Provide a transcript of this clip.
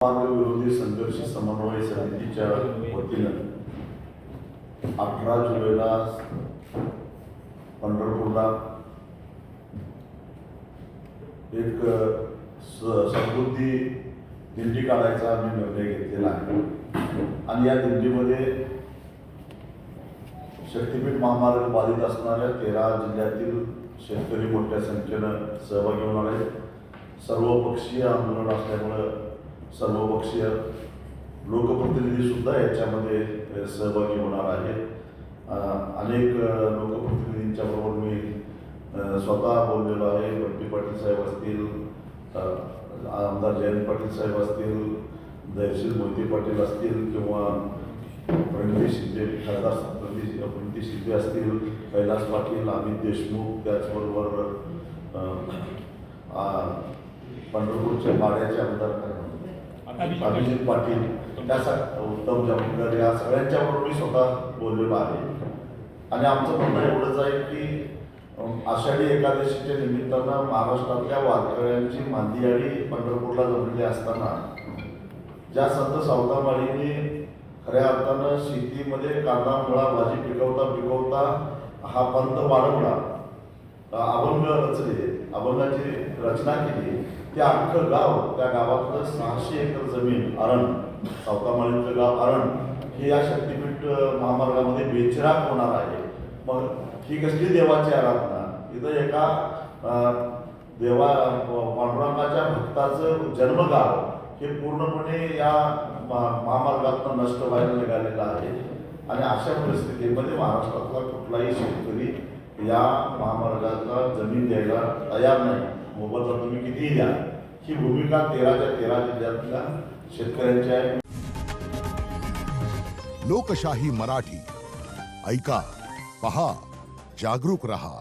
विरोधी संघर्ष समन्वय समितीच्या वतीनं 18 जुलैला पंढरपूरला एक समृद्धी दिंडी काढायचा आम्ही निर्णय घेतलेला आहे आणि या दिंडीमध्ये शक्तीपीठ महामार्ग बाधित असणाऱ्या 13 जिल्ह्यातील शेतकरी मोठ्या संख्येनं सहभागी होणार आहेत. सर्वपक्षीय आंदोलन असल्यामुळं सर्वपक्षीय लोकप्रतिनिधी सुद्धा याच्यामध्ये सहभागी होणार आहेत. अनेक लोकप्रतिनिधींच्या बरोबर मी स्वतः बोललेलो आहे. बंटी पाटील साहेब असतील, आमदार जयंत पाटील साहेब असतील, दयशील मोहिते पाटील असतील किंवा प्रणिती शिंदे खासदार प्रणिती शिंदे असतील, कैलास पाटील, अमित देशमुख, त्याचबरोबर पंढरपूरच्या माड्याचे आमदार अभिजित पाटील, त्यासाठी उत्तम जामकर, या सगळ्यांच्याबरोबर मी स्वतः बोललेलो आहे. आणि आमचं म्हणणं एवढंच आहे की आषाढी एकादशीच्या निमित्तानं महाराष्ट्रातल्या वारकऱ्यांची मांदियाळी पंढरपूरला जमलेली असताना ज्या संत सावतामाळीने खऱ्या अर्थानं शेतीमध्ये कांदा मुळा भाजी पिकवता हा पंथ वाढवला, अभंग रचले, अभंगाची रचना केली. ते अख्खं गाव, त्या गावातलं 600 एकर जमीन अरण, सावतामाळीचं गाव अरण हे या शक्तीपीठ महामार्गामध्ये बेचिराख होणार आहे. मग ही कसली देवाची आराधना? इथं एका पांडुरंगाच्या भक्ताचं जन्मगाव हे पूर्णपणे या महामार्गातून नष्ट व्हायला निघालेलं आहे. आणि अशा परिस्थितीमध्ये महाराष्ट्रातला कुठलाही शेतकरी या महामार्गाचा जमीन द्यायला तयार नाही. मोबदला तुम्ही कितीही द्या. ही भूमिका 13च्या 13 जिल्ह्यातल्या शेतकऱ्यांची आहे. लोकशाही मराठी ऐका, पहा, जागरूक रहा.